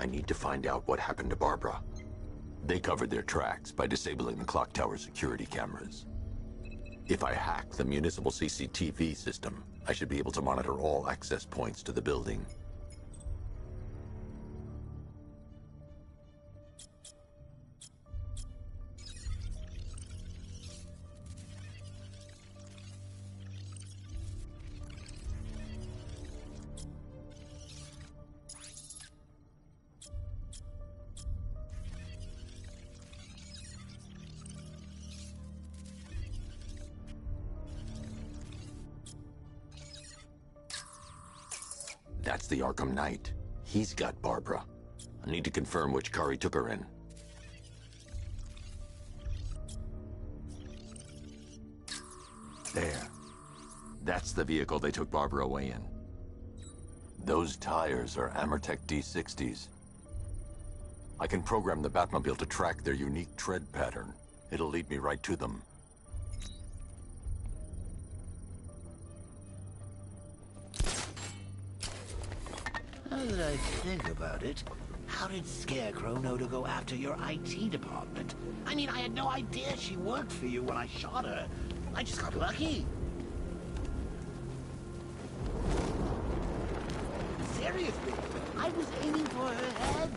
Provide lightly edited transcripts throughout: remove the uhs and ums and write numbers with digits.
I need to find out what happened to Barbara. They covered their tracks by disabling the clock tower security cameras. If I hack the municipal CCTV system, I should be able to monitor all access points to the building. That's the Arkham Knight. He's got Barbara. I need to confirm which car he took her in. There. That's the vehicle they took Barbara away in. Those tires are Amertech D60s. I can program the Batmobile to track their unique tread pattern. It'll lead me right to them. Now that I think about it, how did Scarecrow know to go after your IT department? I mean, I had no idea she worked for you when I shot her. I just got lucky. Seriously, I was aiming for her head.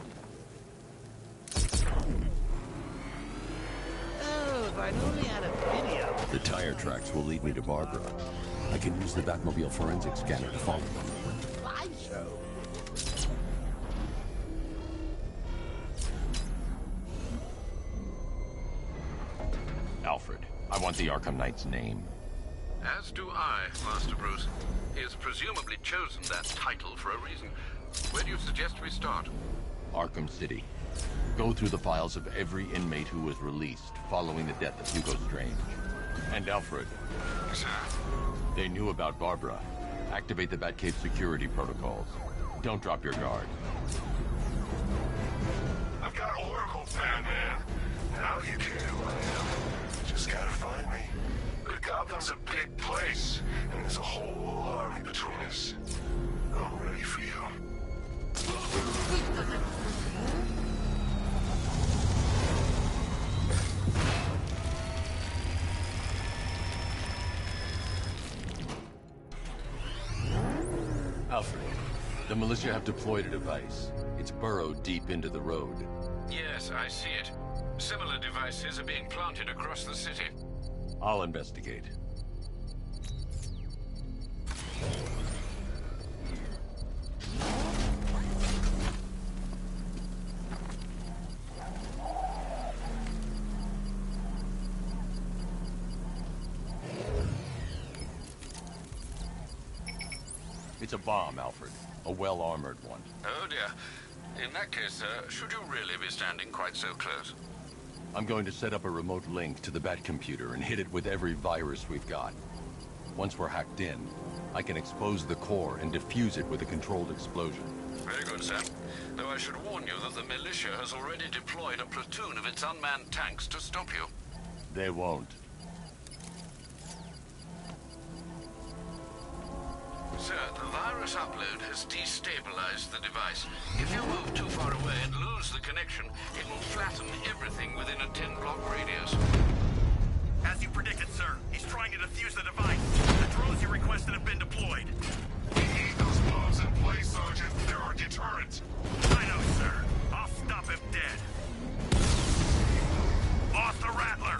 Oh, if I'd only had a video. The tire tracks will lead me to Barbara. I can use the Batmobile forensic scanner to follow them. Slideshow. Alfred, I want the Arkham Knight's name. As do I, Master Bruce. He has presumably chosen that title for a reason. Where do you suggest we start? Arkham City. Go through the files of every inmate who was released following the death of Hugo Strange. And Alfred. Sir? They knew about Barbara. Activate the Batcave security protocols. Don't drop your guard. I've got Oracle, Batman. Now you can who I am. Just gotta find me. But Gotham's a big place, and there's a whole army between us. I'm ready for you. Alfred, the militia have deployed a device. It's burrowed deep into the road. Yes, I see it. Similar devices are being planted across the city. I'll investigate. It's a bomb, Alfred. A well-armored one. Oh dear. In that case, should you really be standing quite so close? I'm going to set up a remote link to the Batcomputer and hit it with every virus we've got. Once we're hacked in, I can expose the core and defuse it with a controlled explosion. Very good, sir. Though I should warn you that the militia has already deployed a platoon of its unmanned tanks to stop you. They won't. Sir, the virus upload has destabilized the device. If you move too far away and lose the connection, it will flatten everything within a 10-block radius. As you predicted, sir, he's trying to defuse the device. The drones you requested have been deployed. We need those bombs in place, Sergeant. They're our deterrent. I know, sir. I'll stop him dead. Lost the Rattler.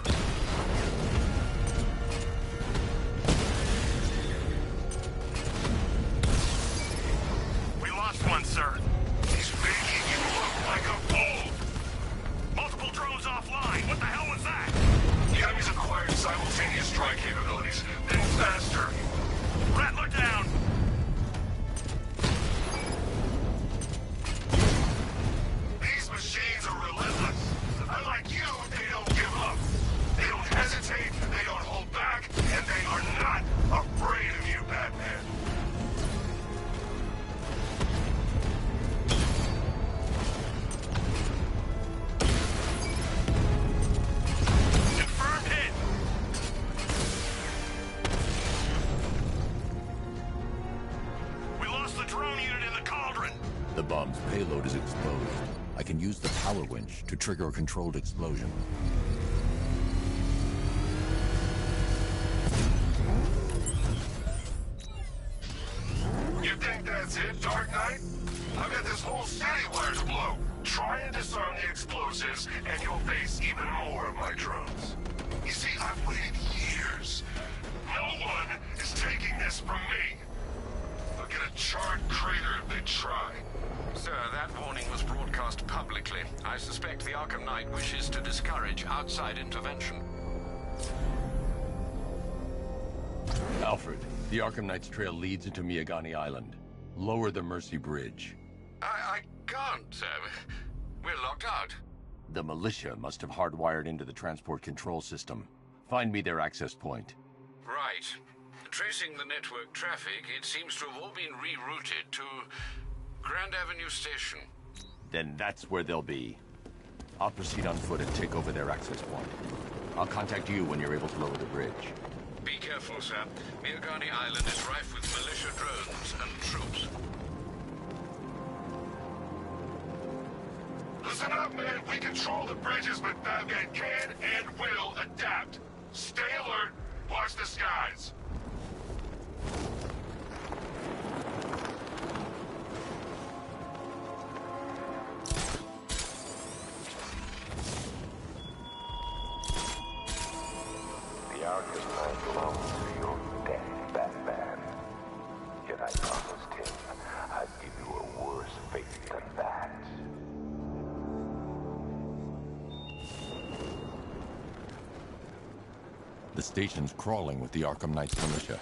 We lost one, sir. He's making you look like a fool. Multiple payload is exposed, I can use the power winch to trigger a controlled explosion. You think that's it, Dark Knight? I've got this whole city wired to blow. Try and disarm the explosives, and you'll face even more of my drones. You see, I've waited years. No one is taking this from me. They'll get a charred crater if they try. Sir, that warning was broadcast publicly. I suspect the Arkham Knight wishes to discourage outside intervention. Alfred, the Arkham Knight's trail leads into Miyagani Island. Lower the Mercy Bridge. I can't, sir. We're locked out. The militia must have hardwired into the transport control system. Find me their access point. Right. Tracing the network traffic, it seems to have all been rerouted to Grand Avenue Station. Then that's where they'll be. I'll proceed on foot and take over their access point. I'll contact you when you're able to lower the bridge. Be careful, sir. Miyagani Island is rife with militia drones and troops. Listen up, man. We control the bridges, but Batman can and will adapt. Stay alert. Watch the skies. The Arkham Knight belongs to your death, Batman. Yet I promised him I'd give you a worse fate than that. The station's crawling with the Arkham Knight's militia.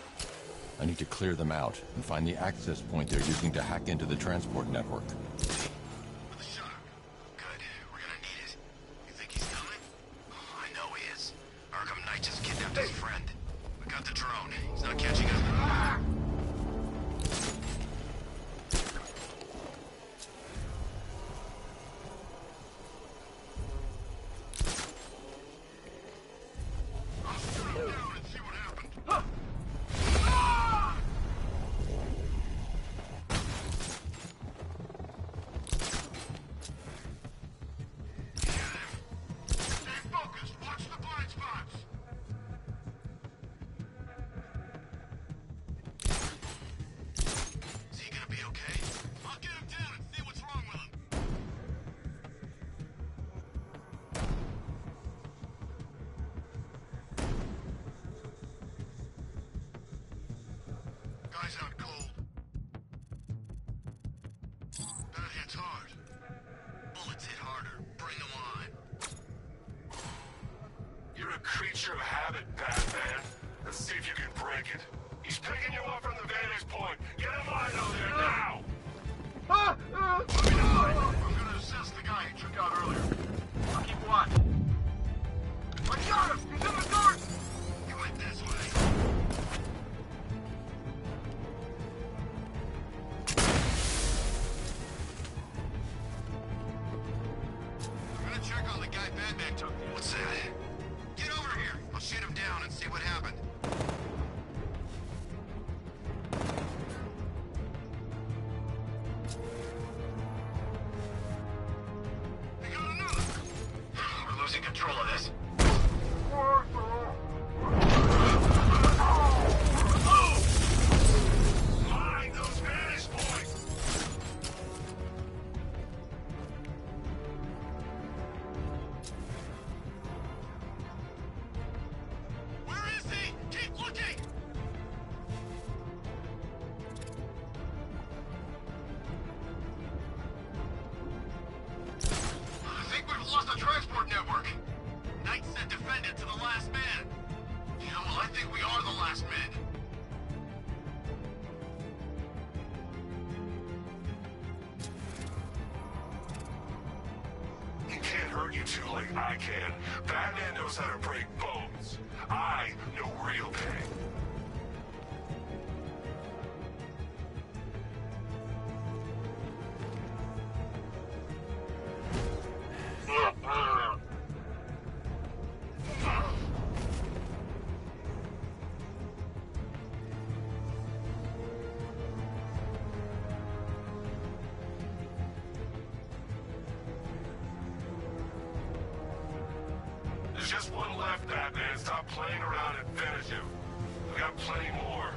I need to clear them out and find the access point they're using to hack into the transport network. With a shock. Good. We're gonna need it. You think he's coming? Oh, I know he is. Arkham Knight just kidnapped his friend. We got the drone. He's not catching up. Guy's out cold. That hits hard. Bullets hit harder. Bring them on. You're a creature of habit, Batman. Let's see if you can break it. He's picking you up from the vantage point. Get him line out there now! Let me know. I'm gonna assess the guy you took out earlier. I'll keep watch. I got him! He's in the dark! He went this way. I'm gonna check on the guy Batman took. What's that? Get over here. I'll shoot him down and see what happened. We got another! We're losing control of this. Mine those vantage points! Where is he? Keep looking! I think we've lost the transport network. Knight said defend it to the last man. Yeah, well, I think we are the last men. He can't hurt you two like I can. Batman knows how to break bones. I know real pain. Just one left, Batman. Stop playing around and finish him. We got plenty more.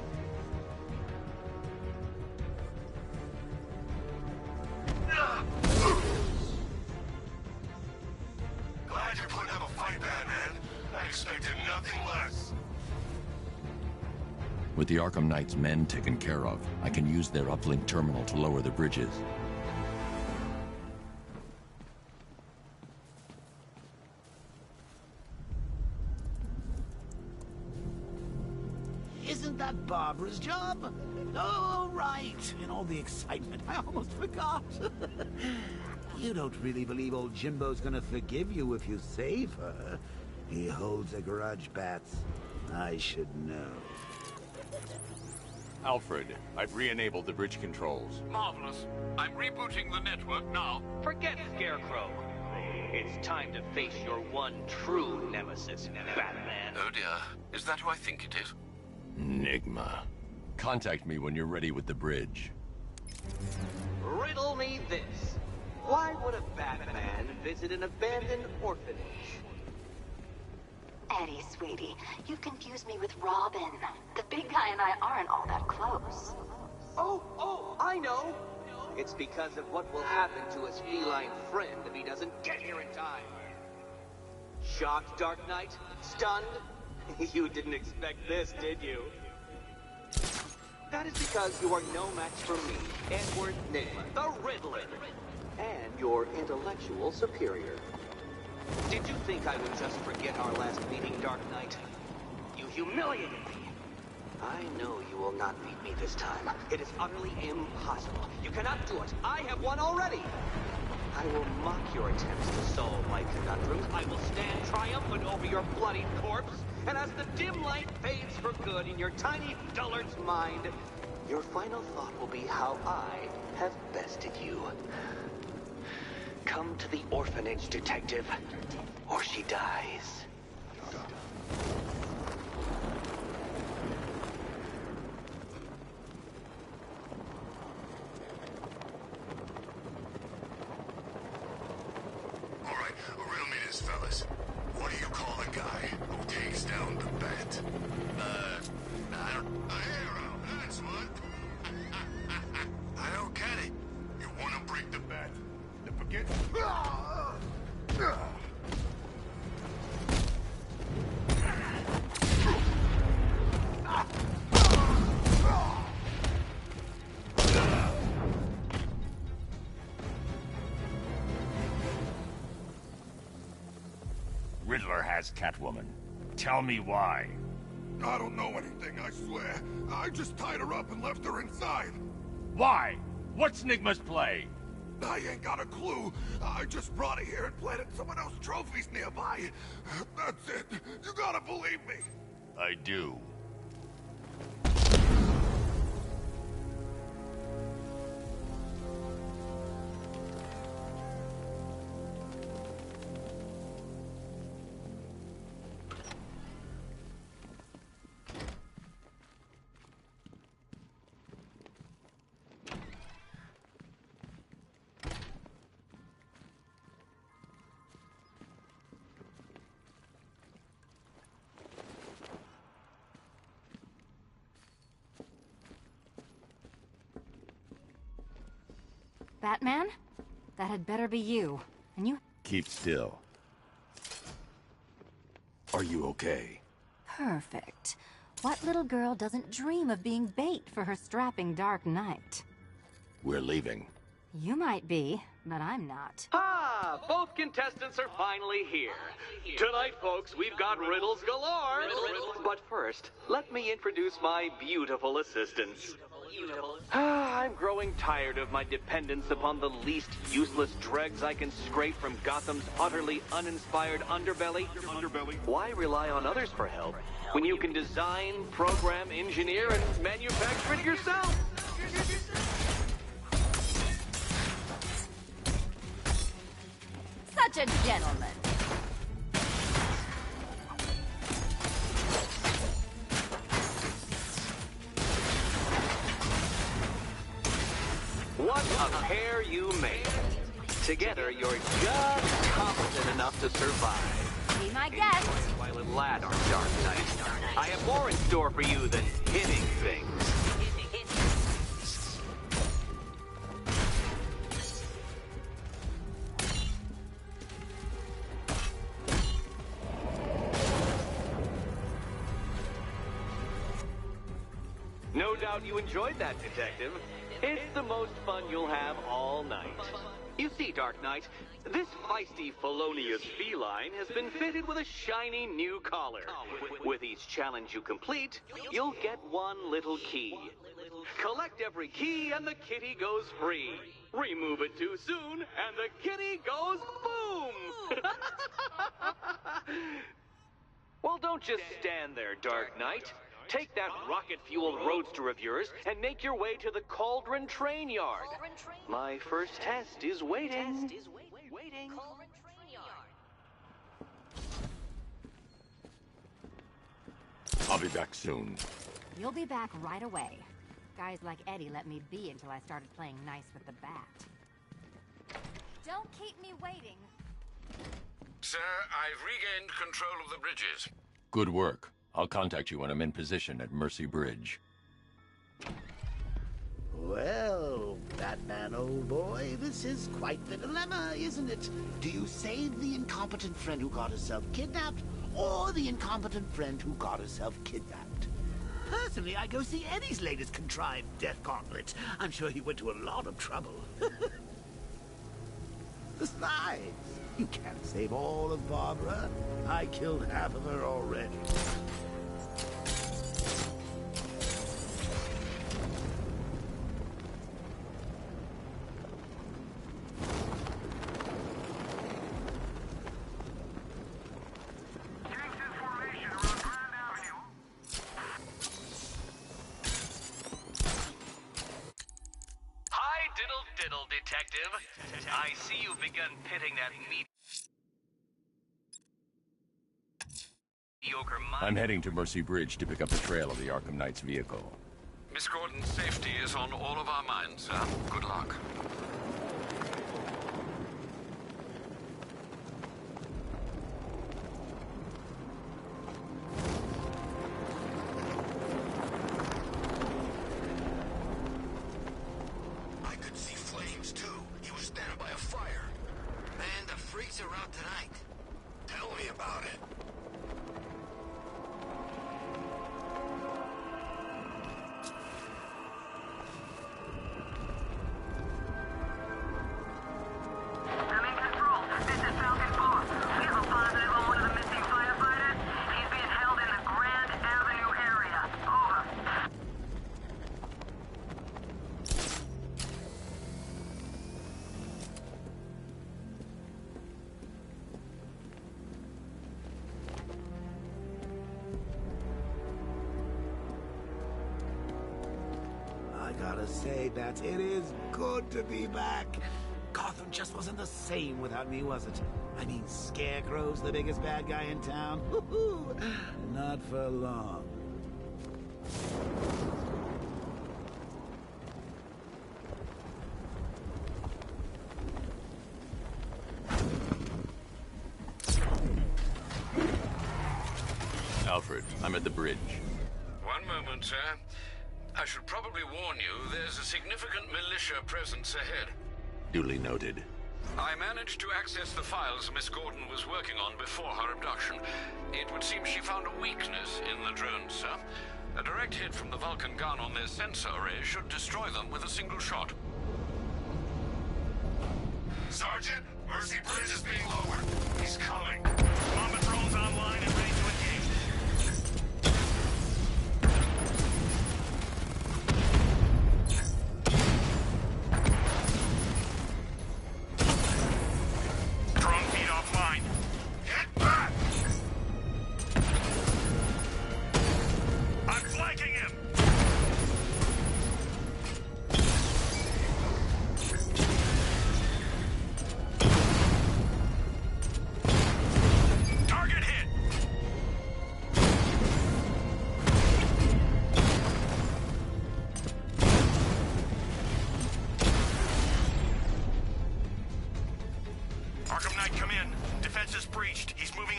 Glad you're putting up a fight, Batman. I expected nothing less. With the Arkham Knight's men taken care of, I can use their uplink terminal to lower the bridges. Isn't that Barbara's job? Oh, right. In all the excitement, I almost forgot. You don't really believe old Jimbo's gonna forgive you if you save her. He holds a grudge, Bats. I should know. Alfred, I've re-enabled the bridge controls. Marvelous. I'm rebooting the network now. Forget Scarecrow. It's time to face your one true nemesis, Batman. Oh dear. Is that who I think it is? Enigma. Contact me when you're ready with the bridge. Riddle me this. Why would a Batman visit an abandoned orphanage? Eddie, sweetie, you confused me with Robin. The big guy and I aren't all that close. Oh, I know. It's because of what will happen to his feline friend if he doesn't get here in time. Shocked, Dark Knight? Stunned? You didn't expect this, did you? That is because you are no match for me, Edward Nigma, the Riddler, and your intellectual superior. Did you think I would just forget our last meeting, Dark Knight? You humiliated me. I know you will not beat me this time. It is utterly impossible. You cannot do it. I have won already. I will mock your attempts to solve my conundrums. I will stand triumphant over your bloody corpse. And as the dim light fades for good in your tiny dullard's mind, your final thought will be how I have bested you. Come to the orphanage, detective, or she dies. All right, riddle me this, fellas. What do you call the guy who takes down the bat? A hero, that's what. I don't get it. You want to break the bat? Then forget. Riddler has Catwoman. Tell me why. I don't know anything, I swear. I just tied her up and left her inside. Why? What's Nigma's play? I ain't got a clue. I just brought her here and planted someone else's trophies nearby. That's it. You gotta believe me. I do. Batman? That had better be you. And you... Keep still. Are you okay? Perfect. What little girl doesn't dream of being bait for her strapping Dark Knight? We're leaving. You might be, but I'm not. Ah, both contestants are finally here. Tonight, folks, we've got riddles galore. But first, let me introduce my beautiful assistants. I'm growing tired of my dependence upon the least useless dregs I can scrape from Gotham's utterly uninspired underbelly. Why rely on others for help when you can design, program, engineer, and manufacture it yourself? Such a gentleman. What a pair you made. Together, you're just competent enough to survive. Be my my guest. Enjoy my little lad, our Dark Knight. I have more in store for you than hitting things. No doubt you enjoyed that, Detective. It's the most fun you'll have all night. You see, Dark Knight, this feisty, felonious feline has been fitted with a shiny new collar. With each challenge you complete, you'll get one little key. Collect every key and the kitty goes free. Remove it too soon and the kitty goes boom! Well, don't just stand there, Dark Knight. Take that rocket-fueled roadster of yours and make your way to the Cauldron Train Yard. My first test is waiting. I'll be back soon. You'll be back right away. Guys like Eddie let me be until I started playing nice with the bat. Don't keep me waiting. Sir, I've regained control of the bridges. Good work. I'll contact you when I'm in position at Mercy Bridge. Well, Batman, old boy, this is quite the dilemma, isn't it? Do you save the incompetent friend who got herself kidnapped, or the incompetent friend who got herself kidnapped? Personally, I go see Eddie's latest contrived death gauntlet. I'm sure he went to a lot of trouble. Besides, you can't save all of Barbara. I killed half of her already. Diddle, Detective. I see you've begun pitting that mediocre mind. I'm heading to Mercy Bridge to pick up the trail of the Arkham Knight's vehicle. Miss Gordon's safety is on all of our minds, sir. Good luck. Are out tonight. Tell me about it. I'm in control. This is Falcon 4. We have a positive on one of the missing firefighters. He's being held in the Grand Avenue area. Over. I gotta say, Bats, it is good to be back. Gotham just wasn't the same without me, was it? I mean, Scarecrow's the biggest bad guy in town. Not for long. Alfred, I'm at the bridge. One moment, sir. I should probably warn you, there's a significant militia presence ahead. Duly noted. I managed to access the files Miss Gordon was working on before her abduction. It would seem she found a weakness in the drones, sir. A direct hit from the Vulcan gun on their sensor array should destroy them with a single shot. Sergeant, Mercy Bridge is being lowered. He's coming. Bomber drones online and ready to engage. Drone feed offline. Get back! I'm flanking him!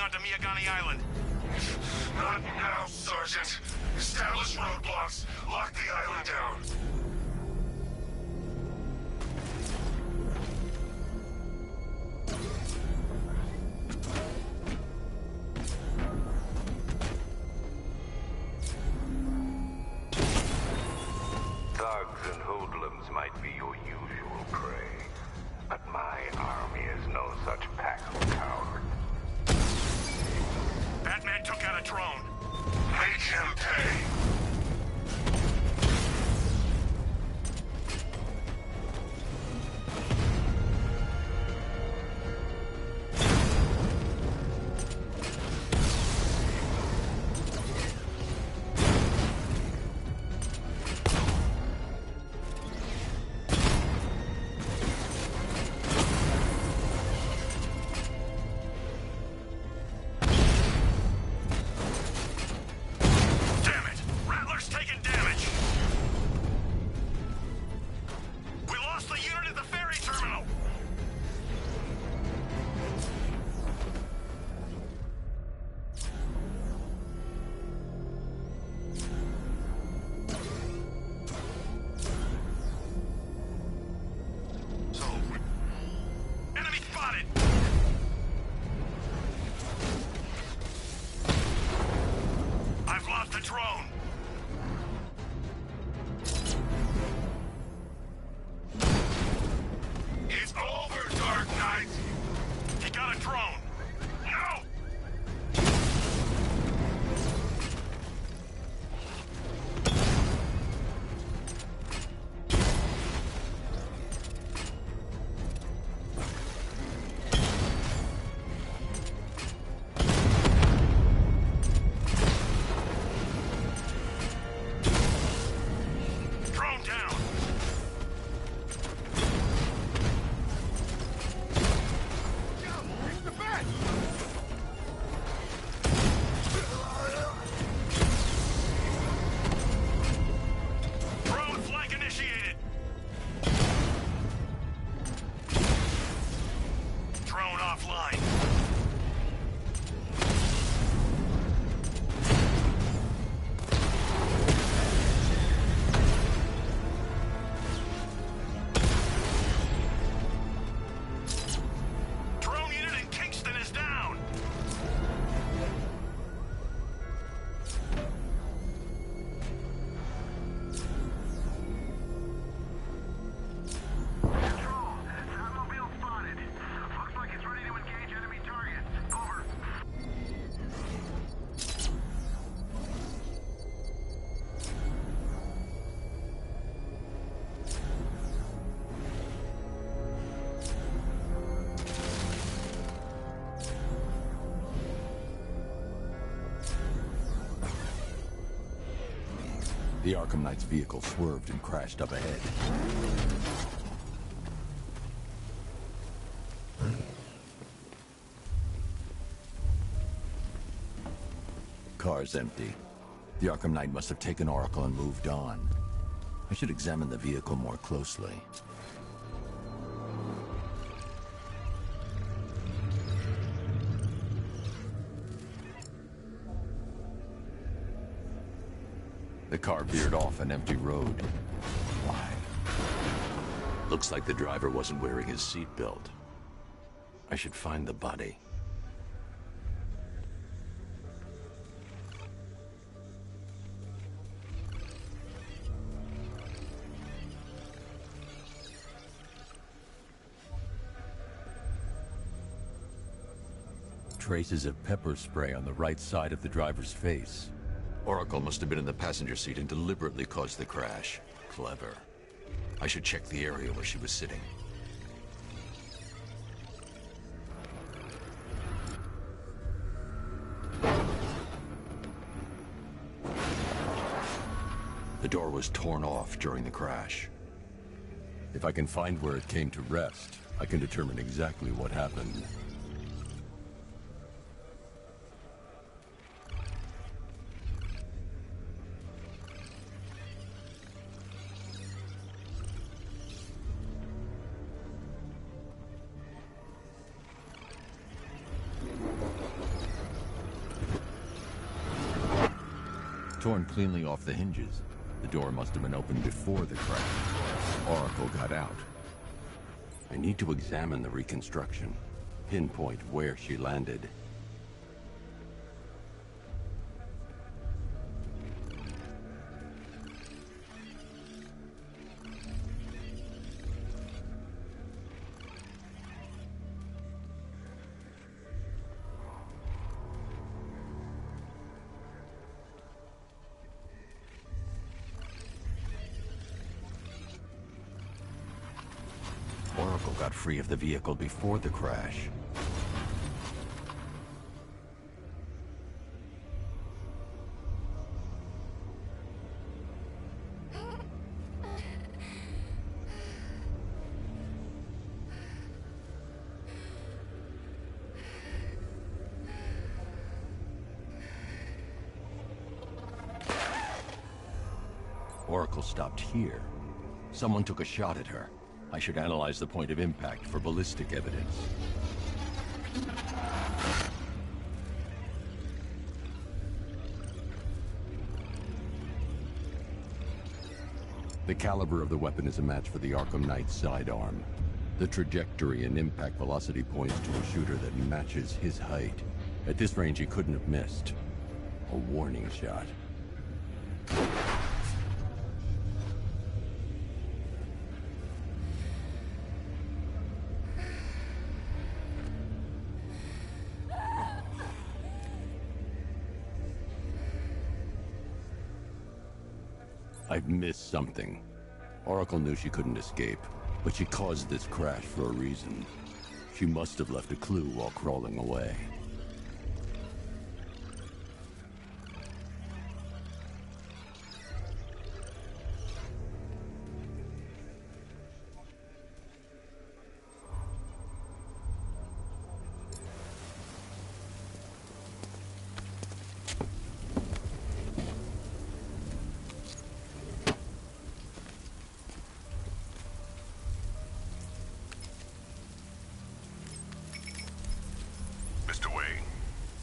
onto Miyagani Island. Not now, Sergeant. Establish roadblocks. Lock the island down. Thugs and hoodlums might be your usual prey, but my army is no such pack of cowards. Batman took out a drone. Make him pay. The Arkham Knight's vehicle swerved and crashed up ahead. Car's empty. The Arkham Knight must have taken Oracle and moved on. I should examine the vehicle more closely. The car veered off an empty road. Why? Looks like the driver wasn't wearing his seatbelt. I should find the body. Traces of pepper spray on the right side of the driver's face. Oracle must have been in the passenger seat and deliberately caused the crash. Clever. I should check the area where she was sitting. The door was torn off during the crash. If I can find where it came to rest, I can determine exactly what happened. torn cleanly off the hinges. The door must have been opened before the crash. Oracle got out. I need to examine the reconstruction, pinpoint where she landed. Oracle got free of the vehicle before the crash. Oracle stopped here. Someone took a shot at her. I should analyze the point of impact for ballistic evidence. The caliber of the weapon is a match for the Arkham Knight's sidearm. The trajectory and impact velocity points to a shooter that matches his height. At this range, he couldn't have missed. A warning shot. I've missed something. Oracle knew she couldn't escape, but she caused this crash for a reason. She must have left a clue while crawling away.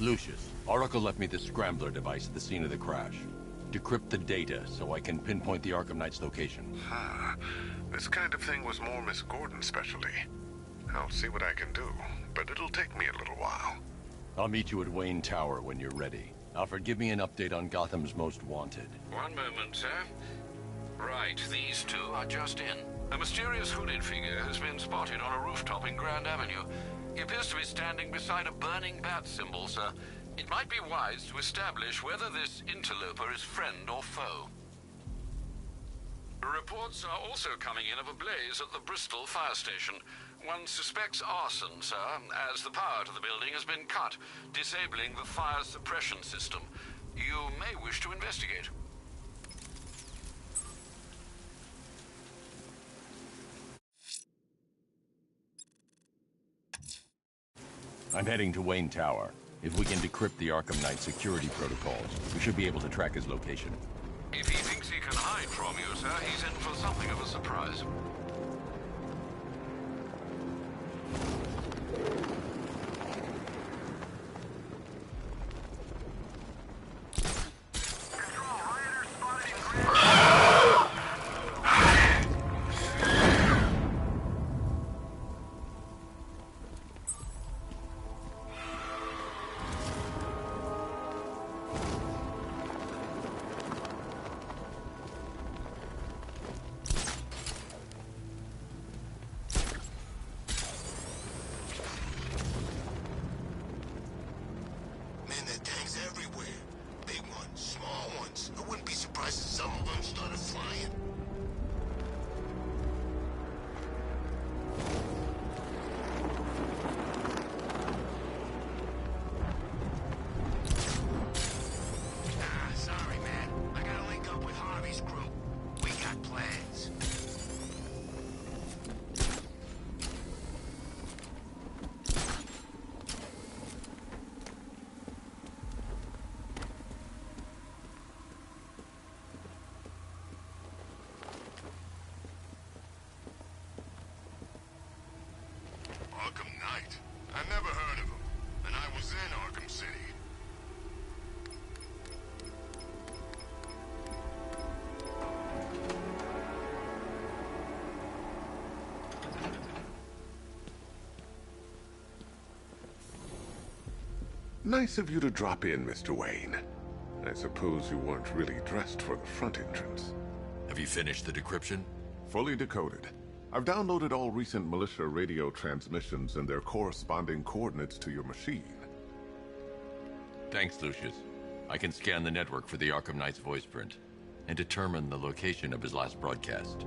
Lucius, Oracle left me the scrambler device at the scene of the crash. Decrypt the data so I can pinpoint the Arkham Knight's location. This kind of thing was more Miss Gordon's specialty. I'll see what I can do, but it'll take me a little while. I'll meet you at Wayne Tower when you're ready. Alfred, give me an update on Gotham's Most Wanted. One moment, sir. Right, these two are just in. A mysterious hooded figure has been spotted on a rooftop in Grand Avenue. He appears to be standing beside a burning bat symbol, sir. It might be wise to establish whether this interloper is friend or foe. Reports are also coming in of a blaze at the Bristol fire station. One suspects arson, sir, as the power to the building has been cut, disabling the fire suppression system. You may wish to investigate. I'm heading to Wayne Tower. If we can decrypt the Arkham Knight security protocols, we should be able to track his location. If he thinks he can hide from you, sir, he's in for something of a surprise. Arkham Knight? I never heard of him, and I was in Arkham City. Nice of you to drop in, Mr. Wayne. I suppose you weren't really dressed for the front entrance. Have you finished the decryption? Fully decoded. I've downloaded all recent militia radio transmissions and their corresponding coordinates to your machine. Thanks, Lucius. I can scan the network for the Arkham Knight's voice print and determine the location of his last broadcast.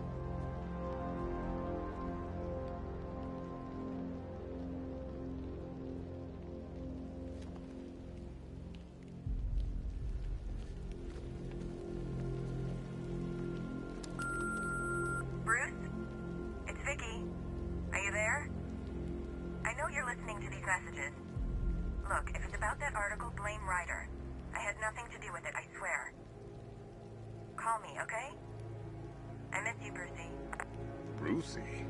Bruce? It's Vicky. Are you there? I know you're listening to these messages. Look, if it's about that article, blame Ryder. I had nothing to do with it, I swear. Call me, okay? I miss you, Brucey. Brucey?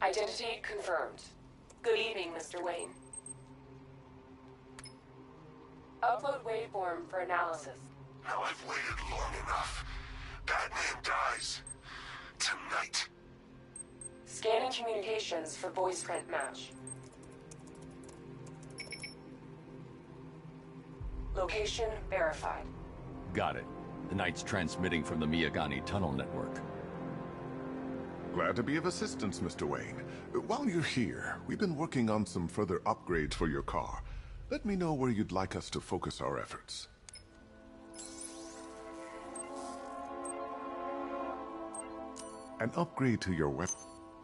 Identity confirmed. Good evening, Mr. Wayne. Upload waveform for analysis. Now I've waited long enough. Batman dies. Tonight. Scanning communications for voice print match. Location verified. Got it. The Knight's transmitting from the Miyagani tunnel network. Glad to be of assistance, Mr. Wayne. While you're here, we've been working on some further upgrades for your car. Let me know where you'd like us to focus our efforts. An upgrade to your weapon.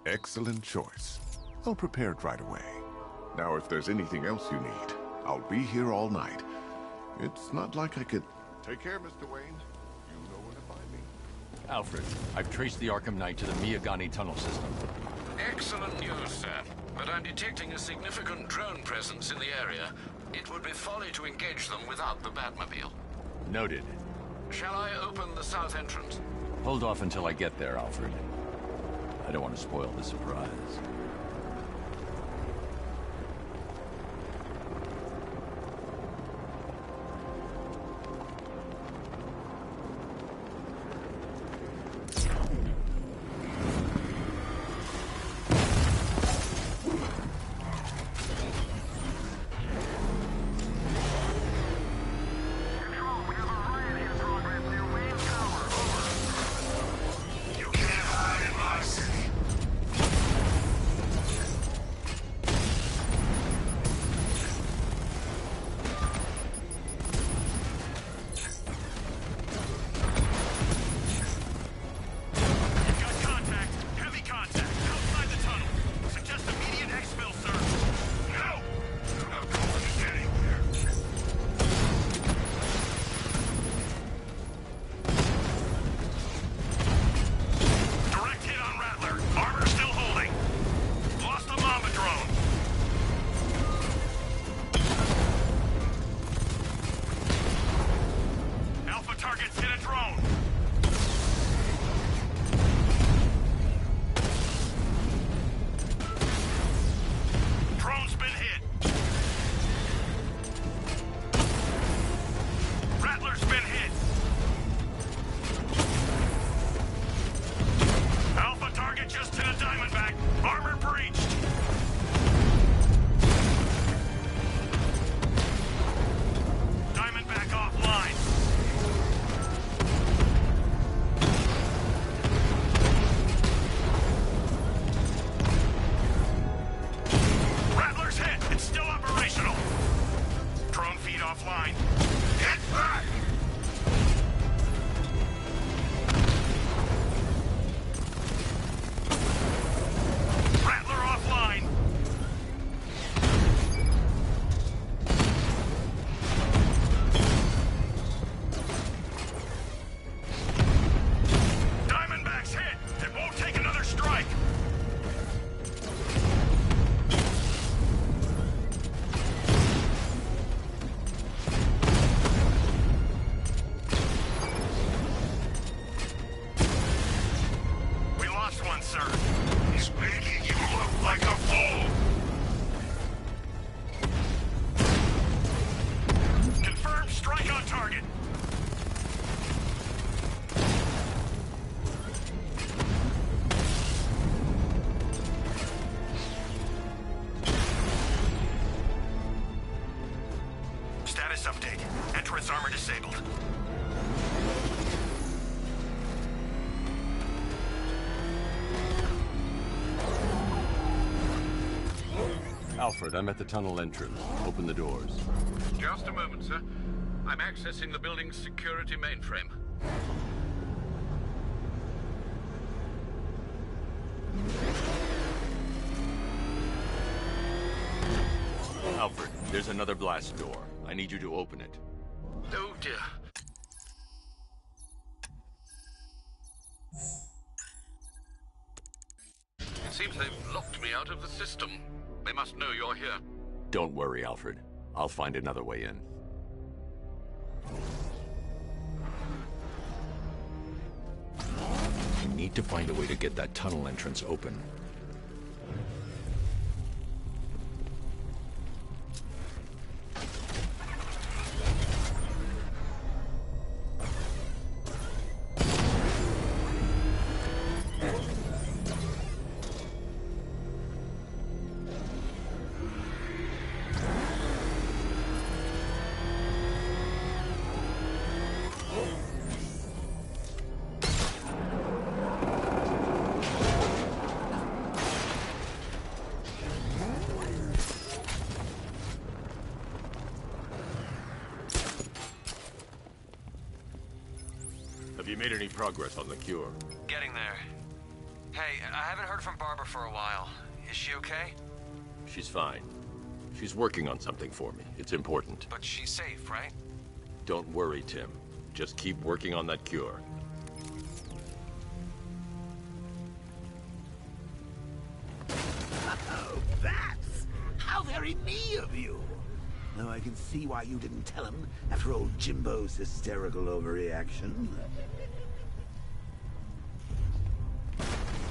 Excellent choice. I'll prepare it right away. Now, if there's anything else you need, I'll be here all night. It's not like I could... Take care, Mr. Wayne. You know where to find me. Alfred, I've traced the Arkham Knight to the Miyagani tunnel system. Excellent news, sir. But I'm detecting a significant drone presence in the area. It would be folly to engage them without the Batmobile. Noted. Shall I open the south entrance? Hold off until I get there, Alfred. I don't want to spoil the surprise. Status update. Entrance armor disabled. Alfred, I'm at the tunnel entrance. Open the doors. Just a moment, sir. I'm accessing the building's security mainframe. Alfred, there's another blast door. I need you to open it. Oh, dear. It seems they've locked me out of the system. They must know you're here. Don't worry, Alfred. I'll find another way in. I need to find a way to get that tunnel entrance open. Have you made any progress on the cure? Getting there. Hey, I haven't heard from Barbara for a while. Is she okay? She's fine. She's working on something for me. It's important. But she's safe, right? Don't worry, Tim. Just keep working on that cure. Oh, Bats! How very me of you! Though I can see why you didn't tell him after old Jimbo's hysterical overreaction.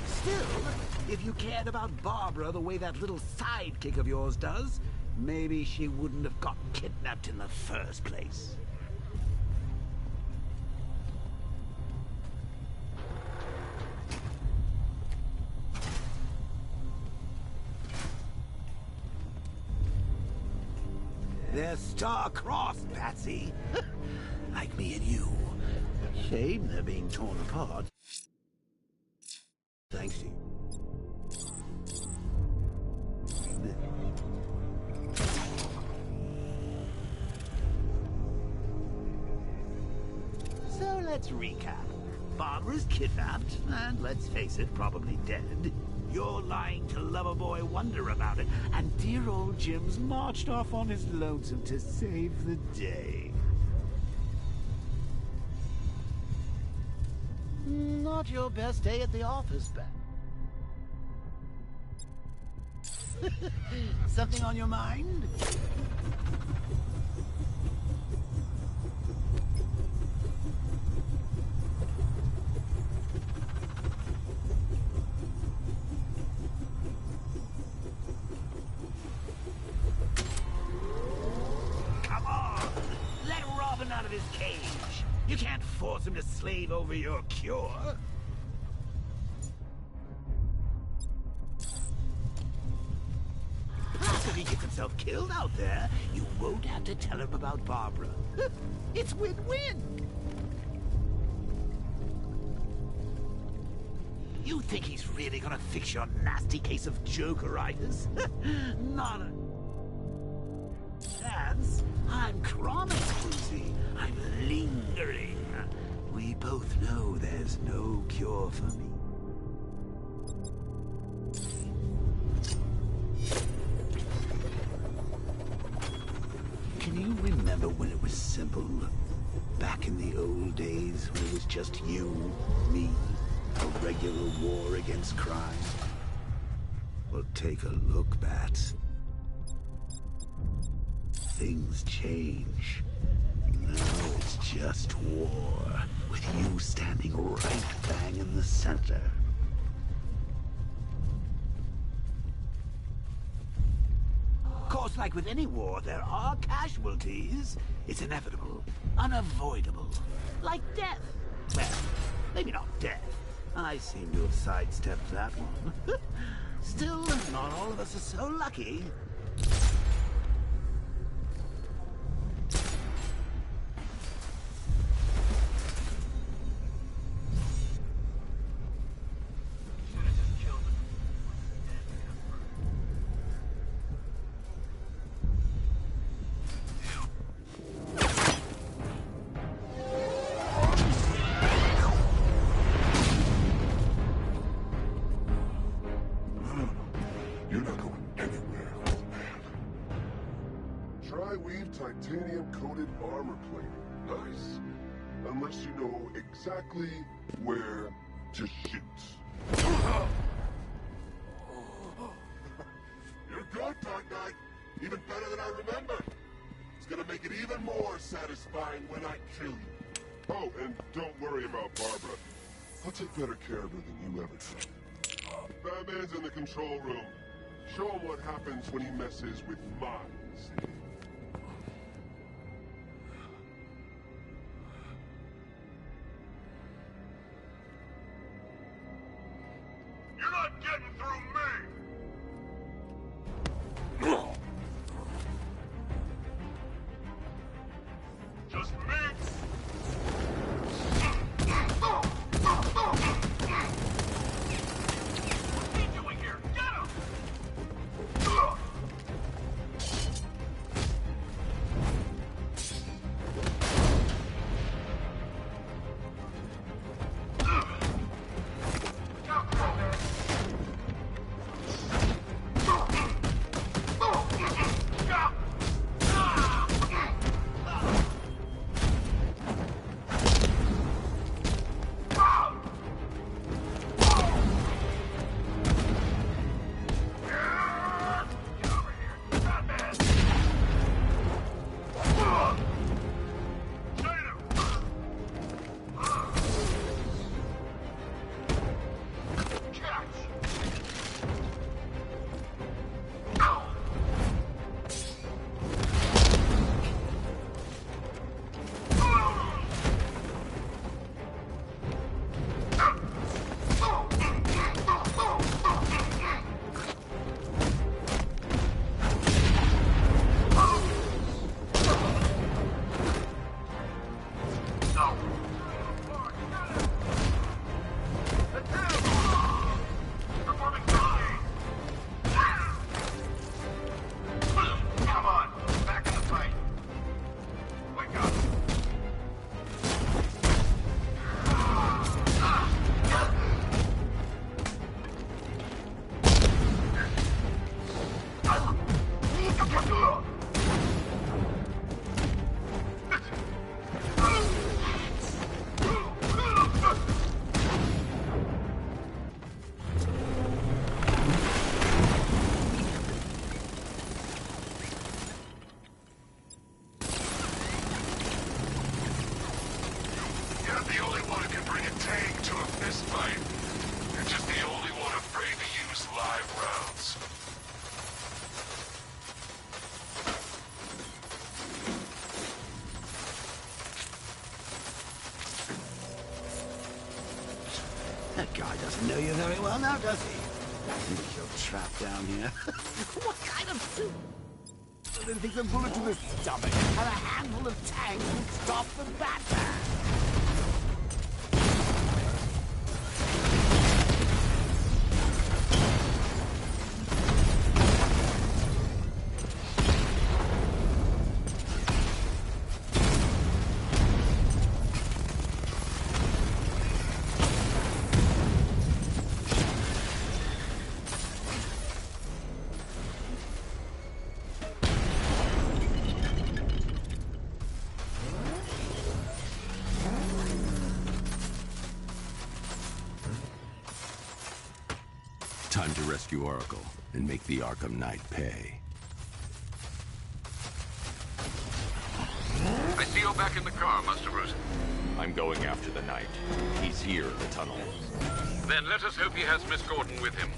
Still, if you cared about Barbara the way that little sidekick of yours does, maybe she wouldn't have got kidnapped in the first place. They're star-crossed, Patsy. Like me and you. Shame they're being torn apart. Thanks to you. So let's recap. Barbara's kidnapped, and let's face it, probably dead. You're lying to Loverboy Wonder about it, and dear old Jim's marched off on his lonesome to save the day. Not your best day at the office, Bat. Something on your mind? Out of his cage. You can't force him to slave over your cure. Plus, if he gets himself killed out there, you won't have to tell him about Barbara. It's win-win. You think he's really gonna fix your nasty case of Jokeritis? Not a chance. I'm chronic, Lucy. I'm lingering. We both know there's no cure for me. Can you remember when it was simple? Back in the old days when it was just you, me, a regular war against crime? Well, take a look, Bats. Things change. Now it's just war, with you standing right bang in the center. Of course, like with any war, there are casualties. It's inevitable, unavoidable, like death. Well, maybe not death. I seem to have sidestepped that one. Still, not all of us are so lucky. receive titanium-coated armor plating. Nice. Unless you know exactly where to shoot. You're good, Dark Knight. Even better than I remember. It's gonna make it even more satisfying when I kill you. Oh, and don't worry about Barbara. I'll take better care of her than you ever did. Batman's in the control room. Show him what happens when he messes with my city. You're not getting through me! Just me? What's he doing here? Get him! That guy doesn't know you very well now, does he? Think you're trapped down here? What kind of suit? He thinks a bullet to the stomach and a handful of tanks will stop the Batman. Time to rescue Oracle and make the Arkham Knight pay. I see you're back in the car, Master Bruce. I'm going after the Knight. He's here in the tunnel. Then let us hope he has Miss Gordon with him.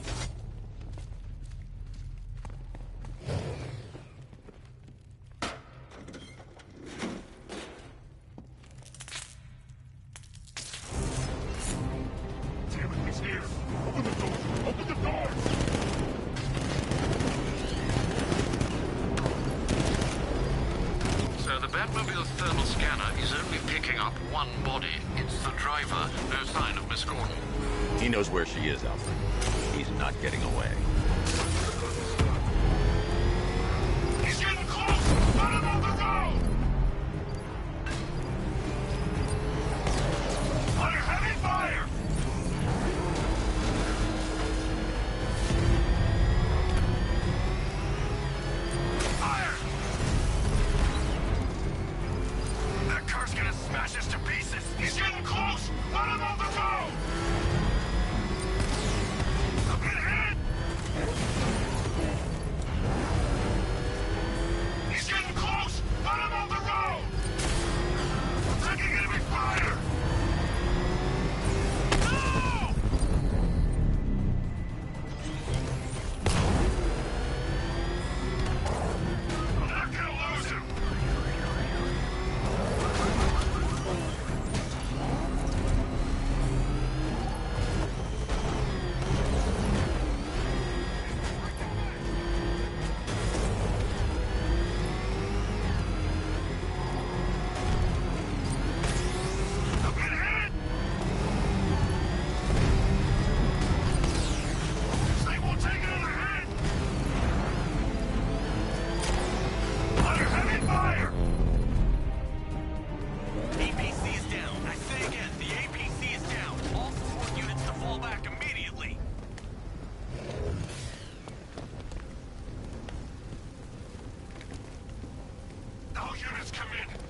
Damn it, he's here! Open the door! Open the door! So the Batmobile's thermal scanner is only picking up one body. It's the driver. No sign of Miss Gordon. He knows where she is, Alfred. He's not getting away. He's getting close! Let him on the road! Under heavy fire! Fire! smash this to pieces! He's getting close! Let him off the road! I'm gonna hit! He's getting close! Let him off the road! Taking enemy fire! No! I'm not gonna lose him!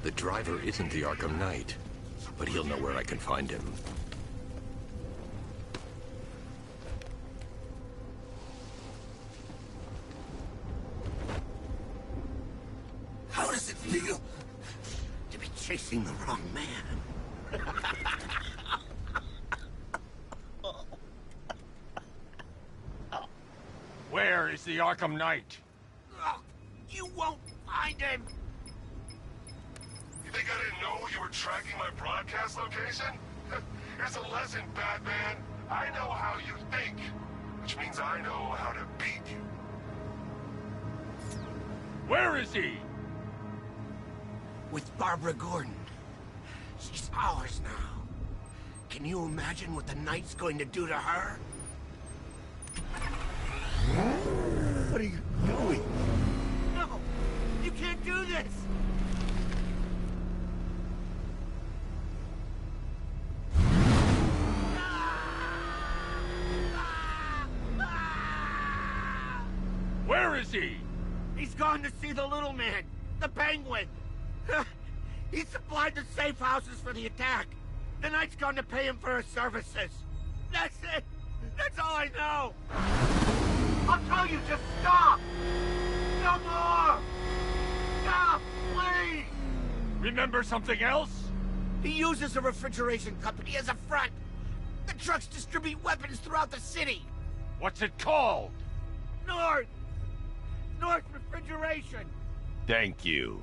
The driver isn't the Arkham Knight, but he'll know where I can find him. How does it feel to be chasing the wrong man? Where is the Arkham Knight? Oh, you won't find him! You think I didn't know you were tracking my broadcast location? Here's a lesson, Batman. I know how you think, which means I know how to beat you. Where is he? With Barbara Gordon. She's ours now. Can you imagine what the Knight's going to do to her? What are you doing? No! You can't do this! Where is he? He's gone to see the little man, the Penguin. He supplied the safe houses for the attack. The Knight's gone to pay him for his services. That's it. That's all I know. I'll tell you, just stop. No more. Stop, please. Remember something else? He uses a refrigeration company as a front. The trucks distribute weapons throughout the city. What's it called? North Refrigeration. Thank you.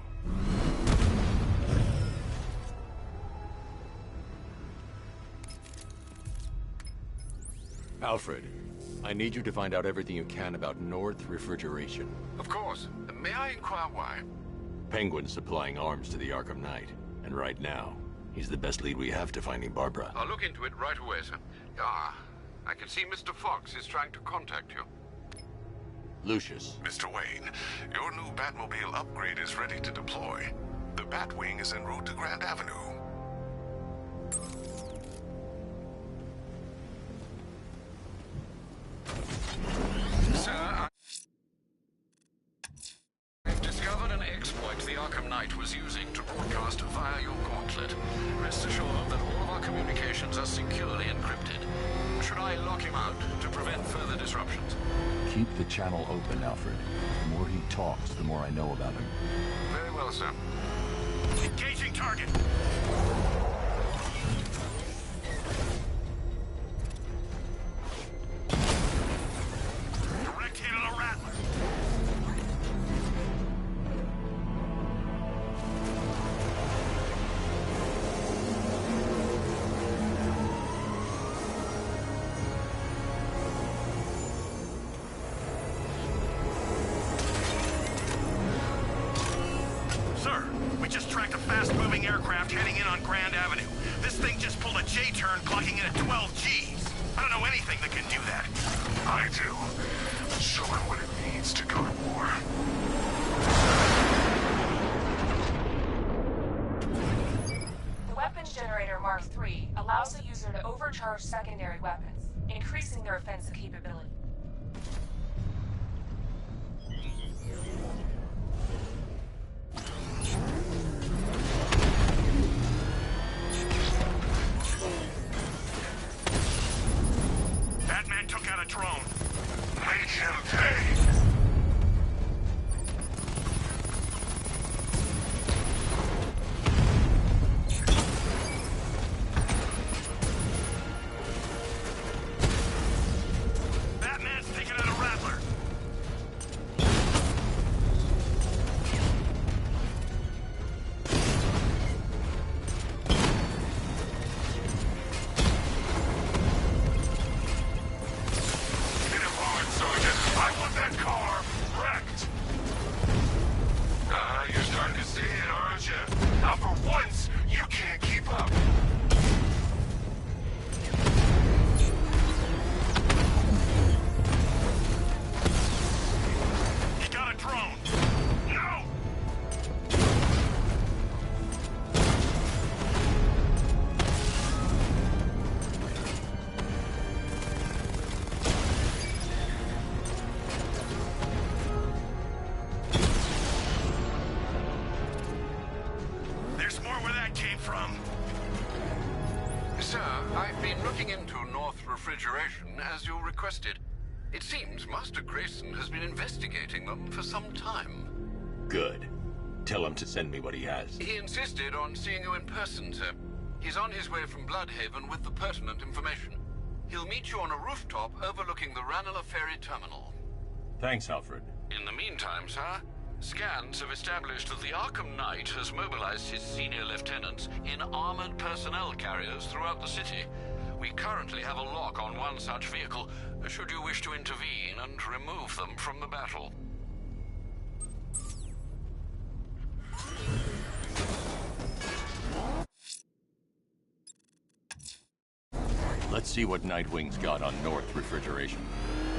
Alfred, I need you to find out everything you can about North Refrigeration. Of course. May I inquire why? Penguin's supplying arms to the Arkham Knight, and right now, he's the best lead we have to finding Barbara. I'll look into it right away, sir. Ah, I can see Mr. Fox is trying to contact you. Lucius. Mr. Wayne, your new Batmobile upgrade is ready to deploy. The Batwing is en route to Grand Avenue. Sir, I've discovered an exploit the Arkham Knight was using to broadcast via your gauntlet. Rest assured that all of our communications are securely encrypted. Should I lock him out to prevent further disruptions? Keep the channel open, Alfred. The more he talks, the more I know about him. Very well, sir. Engaging target. Direct hit on a rattler. Sir, we just tracked a fast-moving aircraft heading in on Grand Avenue. This thing just pulled a J-turn, clocking in at 12 Gs. I don't know anything that can do that. I do. Show him what it means to go to war. The weapons generator Mark III allows the user to overcharge secondary weapons, increasing their offensive capability. There's more where that came from. Sir, I've been looking into North Refrigeration as you requested. It seems Master Grayson has been investigating them for some time. Good. Tell him to send me what he has. He insisted on seeing you in person, sir. He's on his way from Bloodhaven with the pertinent information. He'll meet you on a rooftop overlooking the Ranelagh Ferry Terminal. Thanks, Alfred. In the meantime, sir, scans have established that the Arkham Knight has mobilized his senior lieutenants in armored personnel carriers throughout the city. We currently have a lock on one such vehicle, should you wish to intervene and remove them from the battle. Let's see what Nightwing's got on North Refrigeration.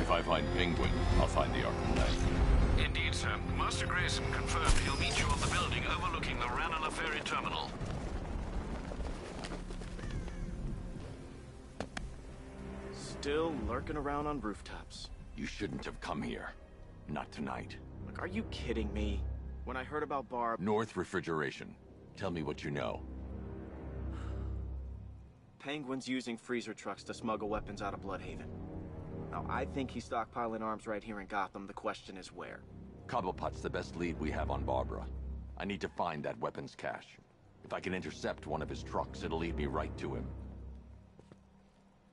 If I find Penguin, I'll find the Arkham Knight. Indeed, sir. Master Grayson confirmed he'll meet you on the building overlooking the Ranelagh Ferry Terminal. Still lurking around on rooftops. You shouldn't have come here. Not tonight. Look, are you kidding me? When I heard about Barb... North Refrigeration. Tell me what you know. Penguin's using freezer trucks to smuggle weapons out of Bloodhaven. Now, I think he's stockpiling arms right here in Gotham. The question is where. Cobblepot's the best lead we have on Barbara. I need to find that weapons cache. If I can intercept one of his trucks, it'll lead me right to him.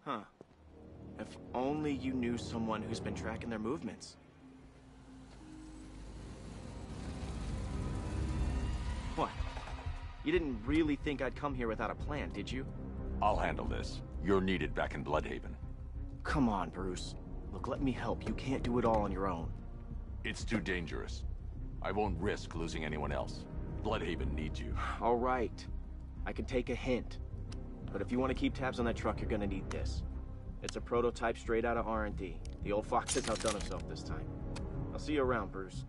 Huh. If only you knew someone who's been tracking their movements. What? You didn't really think I'd come here without a plan, did you? I'll handle this. You're needed back in Bloodhaven. Come on, Bruce. Look, let me help. You can't do it all on your own. It's too dangerous. I won't risk losing anyone else. Bloodhaven needs you. All right. I can take a hint. But if you want to keep tabs on that truck, you're gonna need this. It's a prototype straight out of R&D. The old fox has outdone himself this time. I'll see you around, Bruce.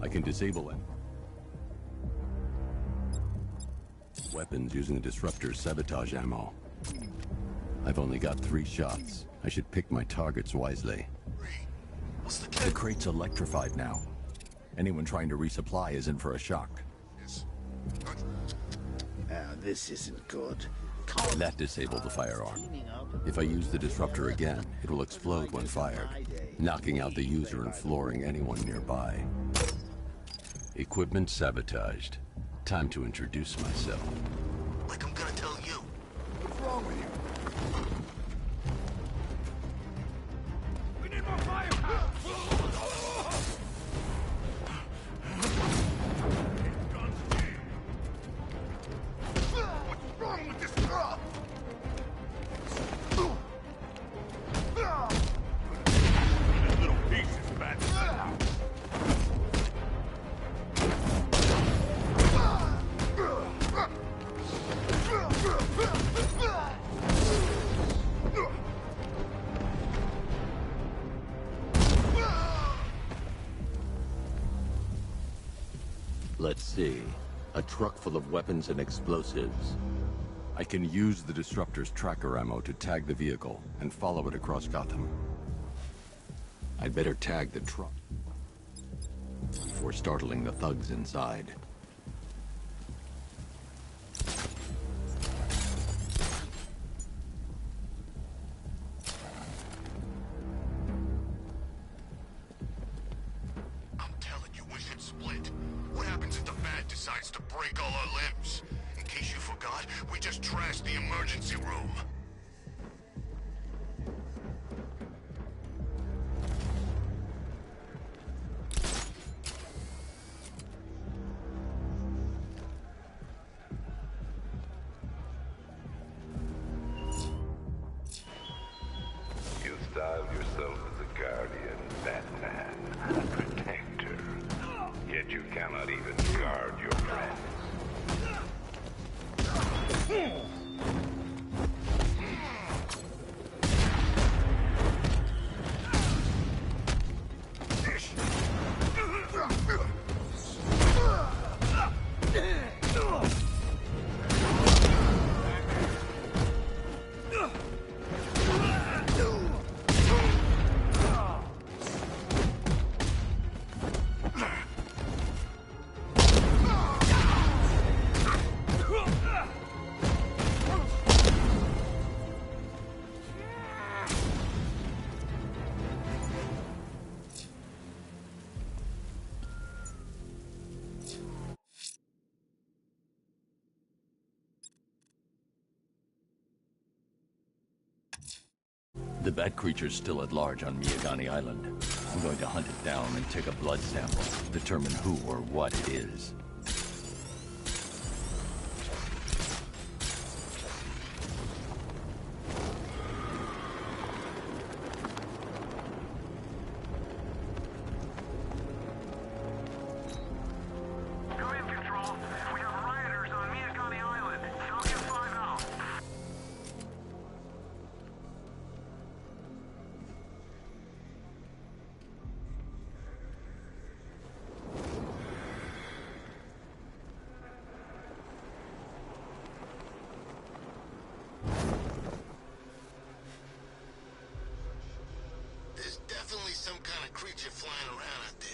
I can disable him. Weapons using the disruptor's sabotage ammo. I've only got 3 shots. I should pick my targets wisely. The crate's electrified now. Anyone trying to resupply is in for a shock. Now, this isn't good. That disabled the firearm. If I use the disruptor again, it will explode when fired, knocking out the user and flooring anyone nearby. Equipment sabotaged. Time to introduce myself. Like I'm gonna tell you. What's wrong with you? We need more firepower! What's wrong with this truck? This little piece is bad. Let's see. A truck full of weapons and explosives. I can use the disruptor's tracker ammo to tag the vehicle and follow it across Gotham. I'd better tag the truck before startling the thugs inside. I'm telling you, we should split. What happens if the Bat decides to break all our limbs? In case you forgot, we just trashed the emergency room. You style yourself as a guardian, Batman, a protector. Yet you cannot even guard your friends. The bat creature's still at large on Miyagani Island. I'm going to hunt it down and take a blood sample, determine who or what it is. Definitely some kind of creature flying around out there.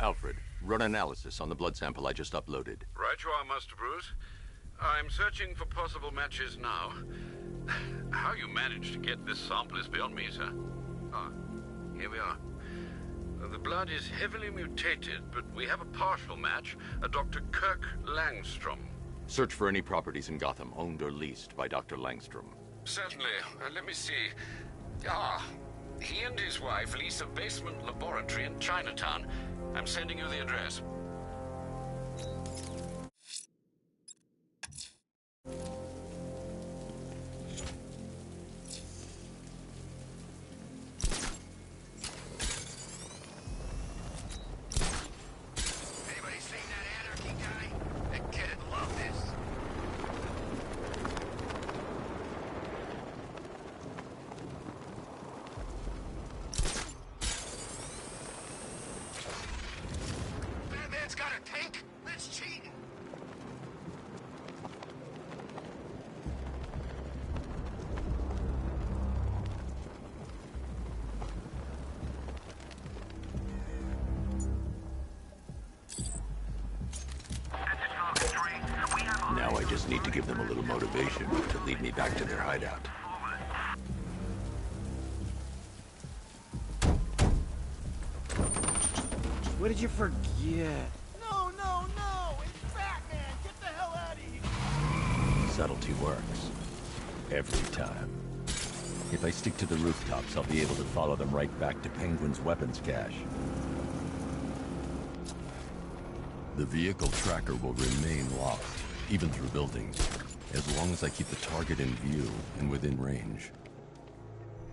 Alfred, run analysis on the blood sample I just uploaded. Right you are, Master Bruce. I'm searching for possible matches now. How you managed to get this sample is beyond me, sir. Ah, here we are. The blood is heavily mutated, but we have a partial match, a Dr. Kirk Langstrom. Search for any properties in Gotham owned or leased by Dr. Langstrom. Certainly. Let me see. Ah, he and his wife lease a basement laboratory in Chinatown. I'm sending you the address. Anybody seen that anarchy guy? That kid'd love this. Batman's got a tank? That's cheating. Now I just need to give them a little motivation to lead me back to their hideout. What did you forget? No, no, no! It's Batman! Get the hell out of here! Subtlety works. Every time. If I stick to the rooftops, I'll be able to follow them right back to Penguin's weapons cache. The vehicle tracker will remain locked, even through buildings, as long as I keep the target in view and within range.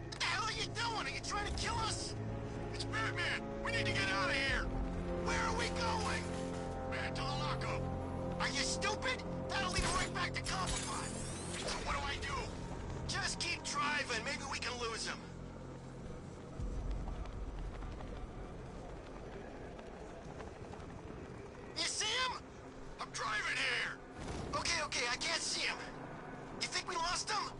What the hell are you doing? Are you trying to kill us? It's Batman! We need to get out of here! Where are we going? Man, to the lockup. Are you stupid? That'll lead right back to Copperpot. So what do I do? Just keep driving. Maybe we can lose him. You see him? I'm driving here. Okay, I can't see him. You think we lost him?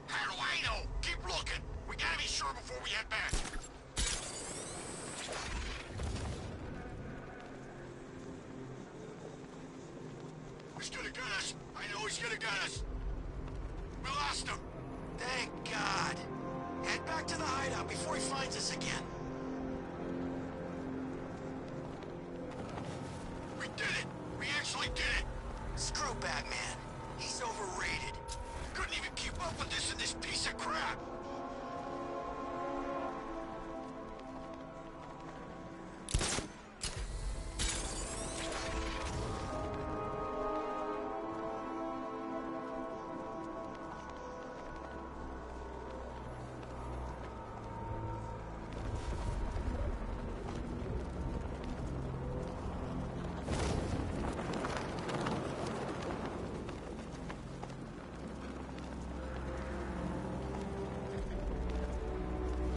How do I know? Keep looking. We gotta be sure before we head back. He's gonna get us. I know he's gonna get us. We lost him. Thank God. Head back to the hideout before he finds us again. We did it. We actually did it. Screw Batman. He's overrated. Couldn't even keep up with this in this piece of crap.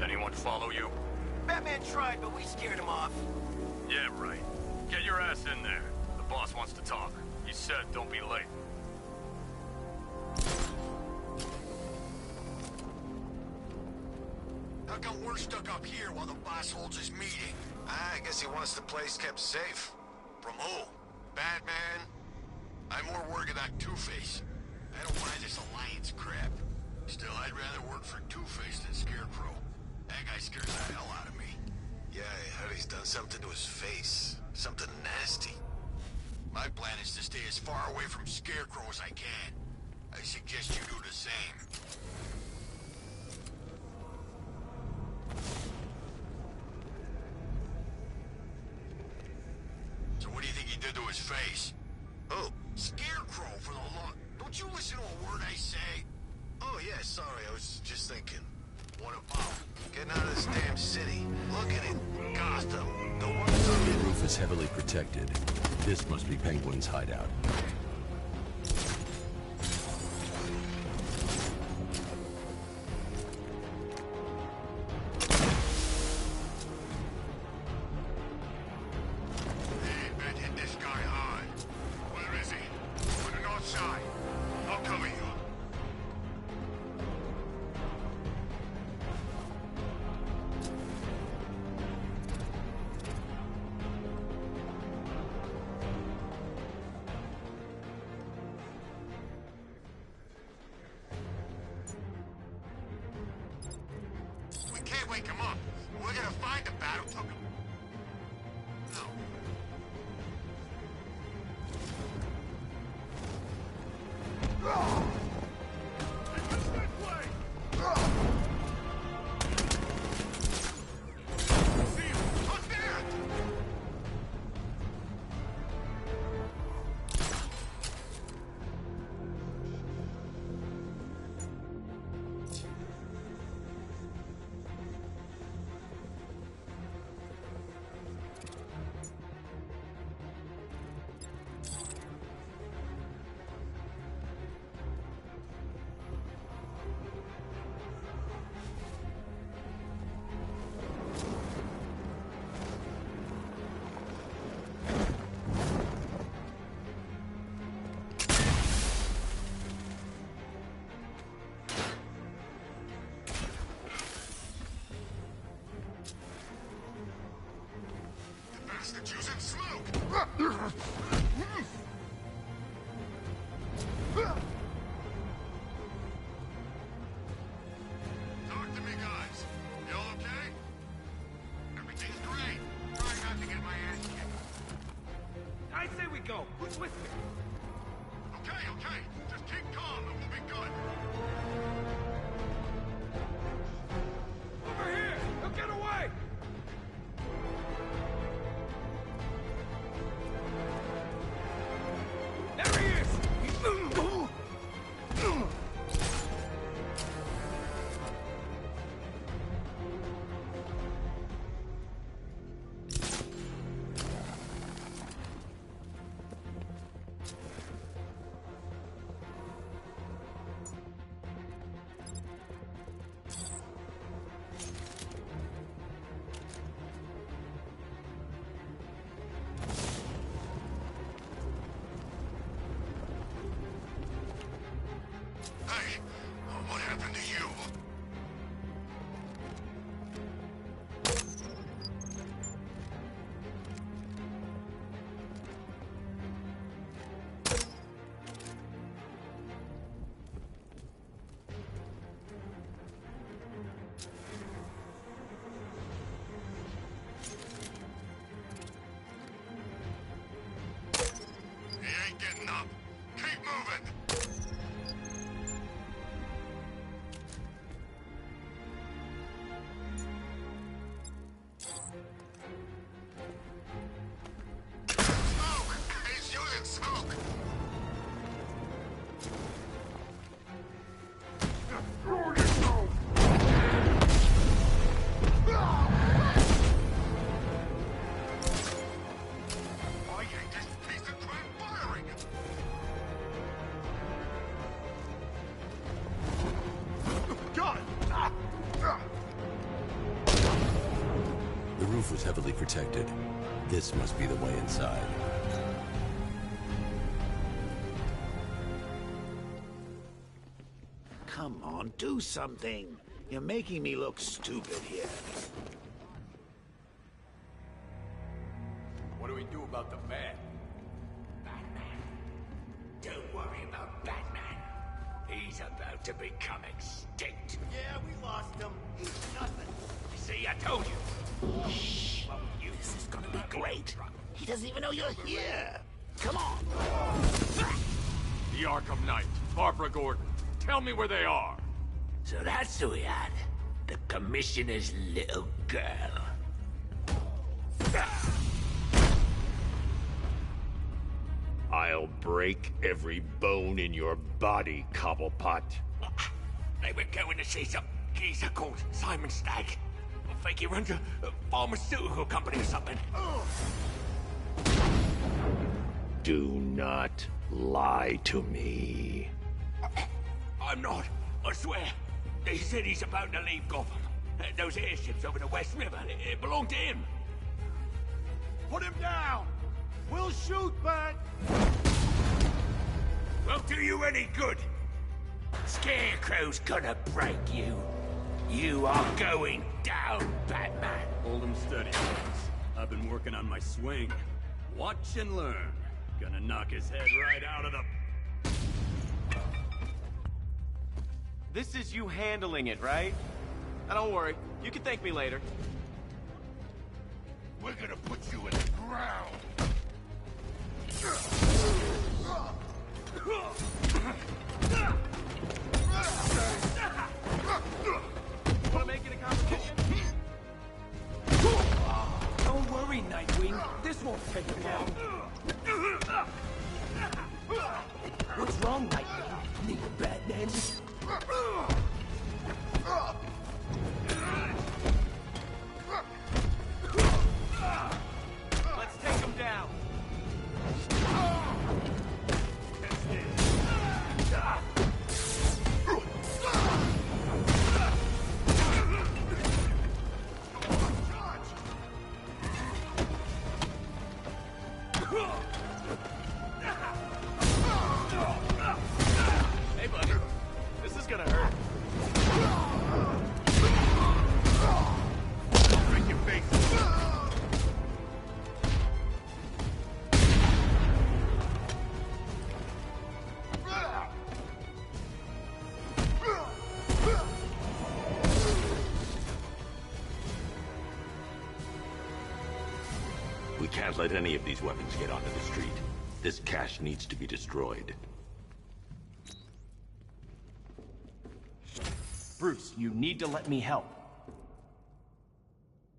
Anyone follow you? Batman tried, but we scared him off. Yeah, right. Get your ass in there. The boss wants to talk. He said don't be late. How come we're stuck up here while the boss holds his meeting? I guess he wants the place kept safe. From who? Batman? I'm more worried about Two-Face. I don't buy this alliance crap. Still, I'd rather work for Two-Face than Scarecrow. That guy scares the hell out of me. Yeah, I heard he's done something to his face. Something nasty. My plan is to stay as far away from Scarecrow as I can. I suggest you do the same. So what do you think he did to his face? Oh, Scarecrow for the long... Don't you listen to a word I say? oh yeah, sorry, I was just thinking. What about? Getting out of this damn city. Look at it. Gotham. The one The roof is heavily protected. This must be Penguin's hideout. Hey, man, hit this guy hard. Where is he? On the north side. I'll cover you. We can't wake him up. We're gonna find the battle token. No. Bastards using smoke! Talk to me, guys. Y'all okay? Everything's great. Try not to get my ass kicked. I say we go. Who's with me? Okay, okay. Just keep calm and we'll be good. Over here! He'll get away! There he is! Hey, what happened to you? He ain't getting up. Keep moving. Smoke! He's using smoke! Why ain't this piece of crap firing? roof was heavily protected. This must be the way inside. Come on, do something. You're making me look stupid here. What do we do about the man? Batman. Don't worry about Batman. He's about to become extinct. Yeah, we lost him. He's nothing. See, I told you. Shh. This is gonna be great. He doesn't even know you're here. Come on. The Arkham Knight, Barbara Gordon. Tell me where they are. So that's who we had. The Commissioner's little girl. I'll break every bone in your body, Cobblepot. They were going to see some geezer called Simon Stagg. I think he runs a pharmaceutical company or something. Do not lie to me. I'm not. I swear. He said he's about to leave Gotham. Those airships over the West River, it belonged to him. Put him down! We'll shoot, but... Won't do you any good. Scarecrow's gonna break you. You are going down, Batman. Hold him steady, folks. I've been working on my swing. Watch and learn. Gonna knock his head right out of the... This is you handling it, right? Now don't worry, you can thank me later. We're gonna put you in the ground. Wanna make it a competition? Don't worry, Nightwing. This won't take long. What's wrong, Nightwing? Need a Batman? Let's take him down. Hey, buddy. This is gonna hurt. Break your face. We can't let any of these weapons get onto the street. This cache needs to be destroyed. Bruce, you need to let me help.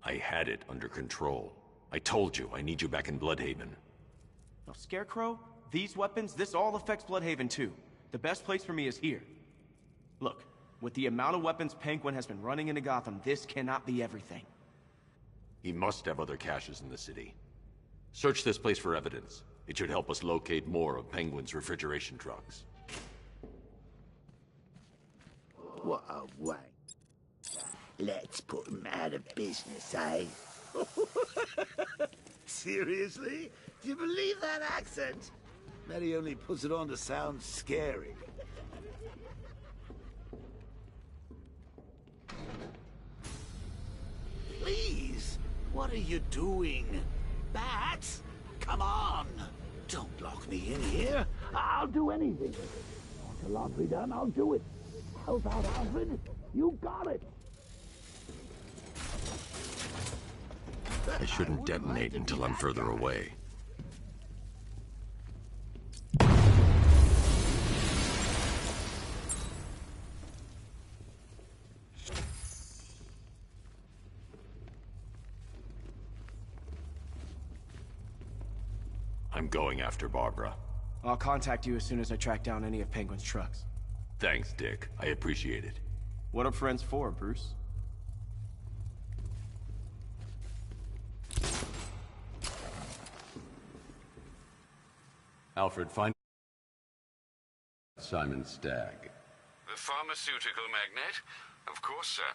I had it under control. I told you, I need you back in Bloodhaven. Now, Scarecrow, these weapons, this all affects Bloodhaven too. The best place for me is here. Look, with the amount of weapons Penguin has been running into Gotham, this cannot be everything. He must have other caches in the city. Search this place for evidence. It should help us locate more of Penguin's refrigeration trucks. What a wank. Let's put him out of business, eh? Seriously? Do you believe that accent? Bet he only puts it on to sound scary. Please, what are you doing? Bats? Come on! Don't lock me in here. I'll do anything. Want the laundry done? I'll do it. Help out, Alfred. You got it. I shouldn't detonate until I'm further away. I'm going after Barbara. I'll contact you as soon as I track down any of Penguin's trucks. Thanks, Dick. I appreciate it. What are friends for, Bruce? Alfred, find Simon Stagg. The pharmaceutical magnate? Of course, sir.